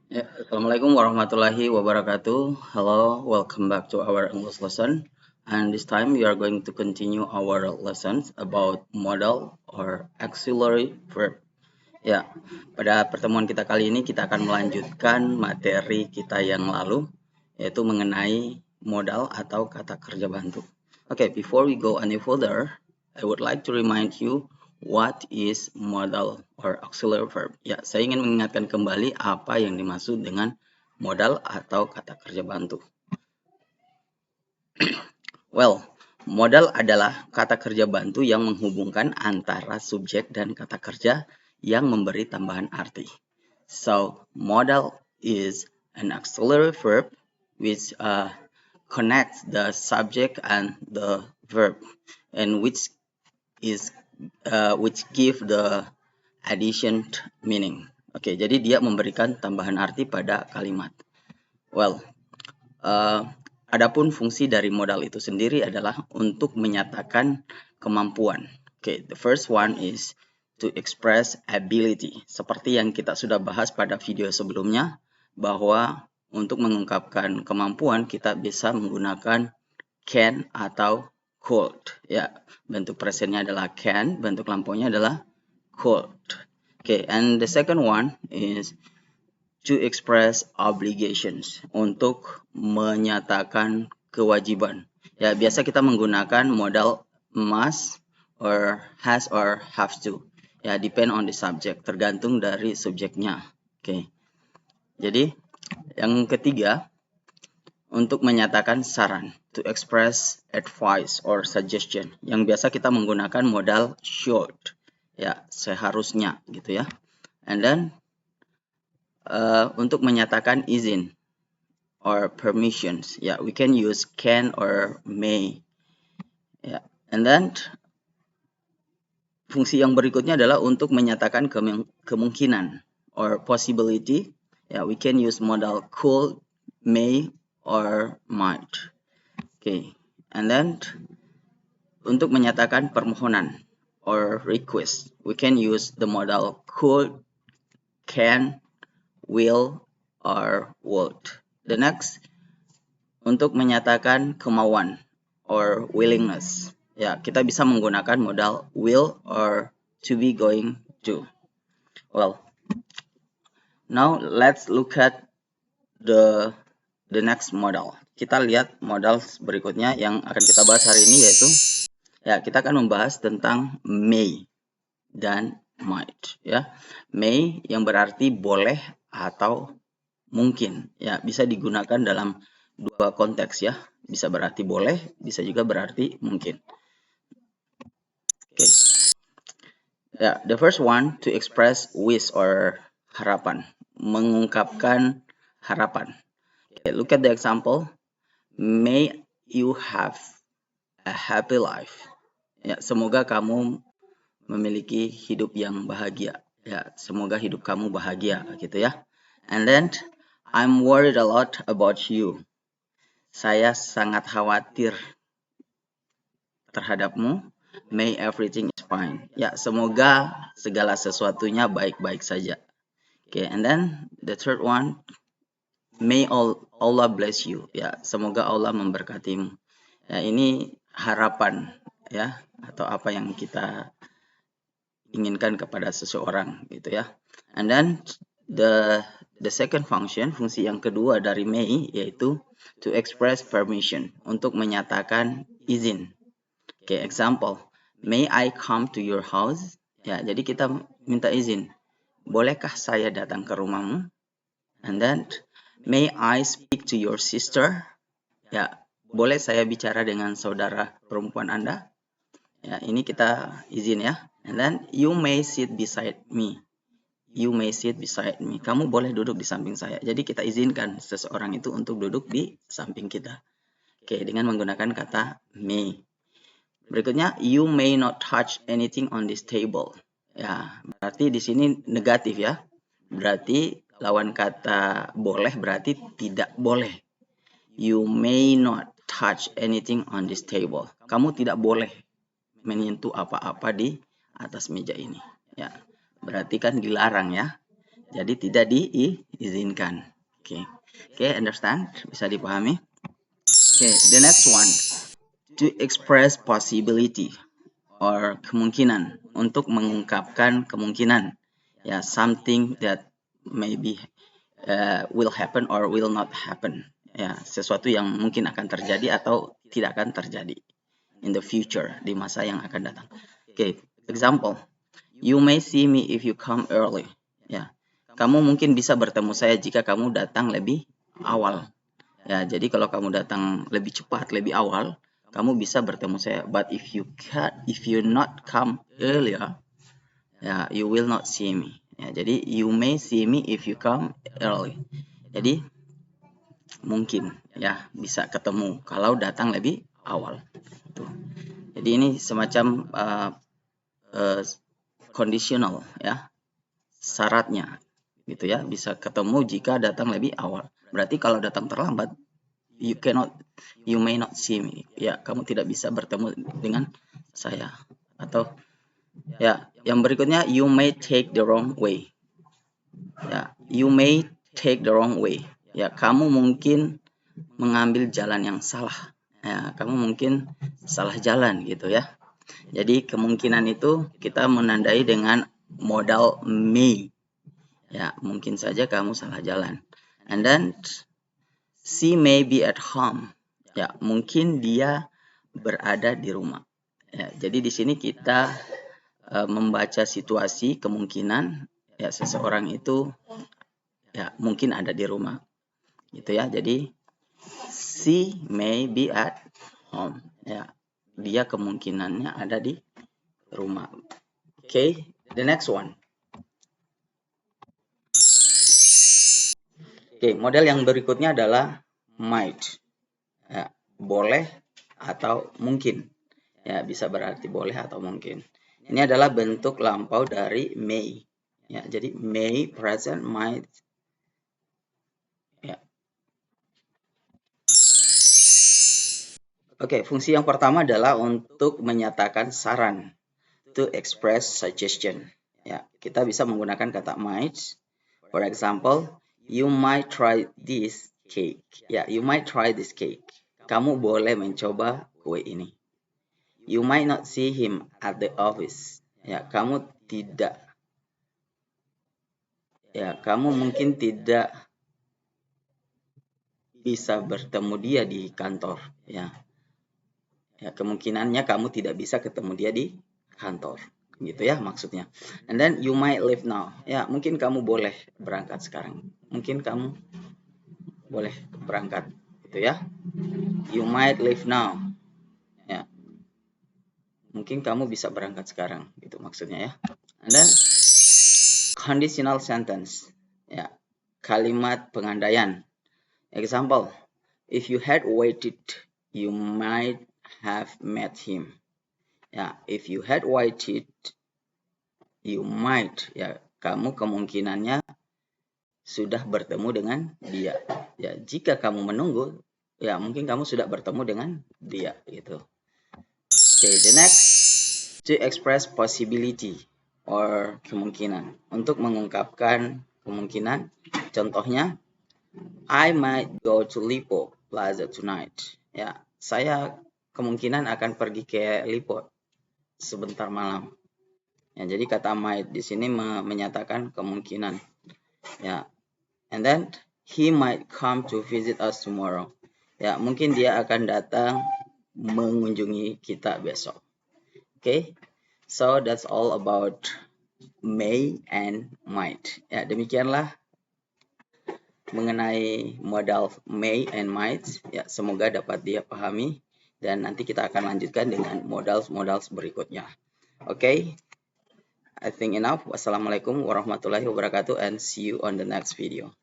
Ya, Assalamualaikum warahmatullahi wabarakatuh. Hello, welcome back to our English lesson. And this time we are going to continue our lessons about modal or auxiliary verb. Ya, pada pertemuan kita kali ini kita akan melanjutkan materi kita yang lalu, yaitu mengenai modal atau kata kerja bantu. Okay, before we go any further, I would like to remind you what is modal or auxiliary verb. Ya, saya ingin mengingatkan kembali apa yang dimaksud dengan modal atau kata kerja bantu. Well, modal adalah kata kerja bantu yang menghubungkan antara subjek dan kata kerja yang memberi tambahan arti. So, modal is an auxiliary verb which connects the subject and the verb, and which give the addition meaning. Oke, jadi dia memberikan tambahan arti pada kalimat. Well, adapun fungsi dari modal itu sendiri adalah untuk menyatakan kemampuan. Oke, the first one is to express ability. Seperti yang kita sudah bahas pada video sebelumnya, bahwa untuk mengungkapkan kemampuan kita bisa menggunakan can atau could. Ya, bentuk presennya adalah can, bentuk lampaunya adalah could. Okay, and the second one is to express obligations, untuk menyatakan kewajiban. Ya, biasa kita menggunakan modal must or has or have to. Ya, depend on the subject, tergantung dari subjeknya. Oke. Jadi, yang ketiga, untuk menyatakan saran, to express advice or suggestion. Yang biasa kita menggunakan modal should. Ya, seharusnya gitu ya. And then untuk menyatakan izin or permissions, ya, we can use can or may. Ya, and then fungsi yang berikutnya adalah untuk menyatakan kemungkinan or possibility. Ya, we can use modal could, may, or might. Okay, and then untuk menyatakan permohonan or request, we can use the modal could, can, will, or would. The next, untuk menyatakan kemauan or willingness. Ya, kita bisa menggunakan modal will or to be going to. Well, now let's look at the next modal. Kita lihat modal berikutnya yang akan kita bahas hari ini, yaitu ya, kita akan membahas tentang may dan might. Ya, may yang berarti boleh atau mungkin. Ya, bisa digunakan dalam dua konteks ya. Bisa berarti boleh, bisa juga berarti mungkin. Okay. Ya, the first one, to express wish or harapan, mengungkapkan harapan. Okay, look at the example. May you have a happy life. Ya, semoga kamu memiliki hidup yang bahagia. Ya, semoga hidup kamu bahagia gitu ya. And then I'm worried a lot about you. Saya sangat khawatir terhadapmu. May everything is fine. Ya, semoga segala sesuatunya baik-baik saja. Okay, and then the third one, may Allah bless you. Ya, semoga Allah memberkatimu. Ya, ini harapan ya, atau apa yang kita inginkan kepada seseorang gitu ya. And then the second function, fungsi yang kedua dari may, yaitu to express permission, untuk menyatakan izin. Okay, example, may I come to your house? Ya, jadi kita minta izin. Bolehkah saya datang ke rumahmu? And then, may I speak to your sister? Ya, boleh saya bicara dengan saudara perempuan Anda? Ya, ini kita izin ya. And then, you may sit beside me. You may sit beside me. Kamu boleh duduk di samping saya. Jadi kita izinkan seseorang itu untuk duduk di samping kita. Oke, dengan menggunakan kata may. Berikutnya, you may not touch anything on this table. Ya, berarti di sini negatif ya. Berarti lawan kata boleh berarti tidak boleh. You may not touch anything on this table. Kamu tidak boleh menyentuh apa-apa di atas meja ini. Ya, berarti kan dilarang ya. jadi tidak diizinkan. Oke, understand? Bisa dipahami? Oke, the next one, to express possibility or kemungkinan, untuk mengungkapkan kemungkinan, ya, something that maybe will happen or will not happen, ya, sesuatu yang mungkin akan terjadi atau tidak akan terjadi in the future, di masa yang akan datang. Oke, example, you may see me if you come early, ya, kamu mungkin bisa bertemu saya jika kamu datang lebih awal. Ya, jadi kalau kamu datang lebih cepat, lebih awal, kamu bisa bertemu saya. But if you not come earlier, ya, you will not see me. Ya, jadi you may see me if you come early. Jadi mungkin, ya, bisa ketemu kalau datang lebih awal. Tuh. Jadi ini semacam conditional, ya, syaratnya, gitu ya, bisa ketemu jika datang lebih awal. Berarti kalau datang terlambat, you may not see me, ya, kamu tidak bisa bertemu dengan saya. Atau, ya, yang berikutnya, you may take the wrong way, ya, you may take the wrong way, ya, kamu mungkin mengambil jalan yang salah, ya, kamu mungkin salah jalan, gitu ya. Jadi kemungkinan itu kita menandai dengan modal may, ya, mungkin saja kamu salah jalan. And then she may be at home, ya, mungkin dia berada di rumah. Ya, jadi di sini kita membaca situasi kemungkinan, ya, seseorang itu, ya, mungkin ada di rumah, gitu ya. Jadi she may be at home, ya, dia kemungkinannya ada di rumah. Oke, the next one. Oke, model yang berikutnya adalah might, ya, boleh atau mungkin, ya, bisa berarti boleh atau mungkin. Ini adalah bentuk lampau dari may, ya, jadi may, present, might, ya. Oke, fungsi yang pertama adalah untuk menyatakan saran, to express suggestion, ya, kita bisa menggunakan kata might. For example, you might try this cake, ya, you might try this cake, kamu boleh mencoba kue ini. You might not see him at the office, ya, kamu mungkin tidak bisa bertemu dia di kantor, ya. Ya, kemungkinannya kamu tidak bisa ketemu dia di kantor, gitu ya maksudnya. And then you might leave now, ya, mungkin kamu boleh berangkat sekarang, mungkin kamu boleh berangkat, gitu ya. You might leave now, ya, mungkin kamu bisa berangkat sekarang, gitu maksudnya ya. And then conditional sentence, ya, kalimat pengandaian. Example, if you had waited, you might have met him. Ya, if you had waited, you might, ya, kamu kemungkinannya sudah bertemu dengan dia. Ya, jika kamu menunggu, ya, mungkin kamu sudah bertemu dengan dia, gitu. Okay, the next, to express possibility or kemungkinan, untuk mengungkapkan kemungkinan. Contohnya, I might go to Lipo Plaza tonight. Ya, saya kemungkinan akan pergi ke Lipo sebentar malam. Ya, jadi kata might di sini menyatakan kemungkinan. Ya, and then he might come to visit us tomorrow. Ya, mungkin dia akan datang mengunjungi kita besok. Okay, so that's all about may and might. Ya, demikianlah mengenai modal may and might. Ya, semoga dapat dia pahami, dan nanti kita akan lanjutkan dengan modal berikutnya. Okay, I think enough. Wassalamualaikum warahmatullahi wabarakatuh, and see you on the next video.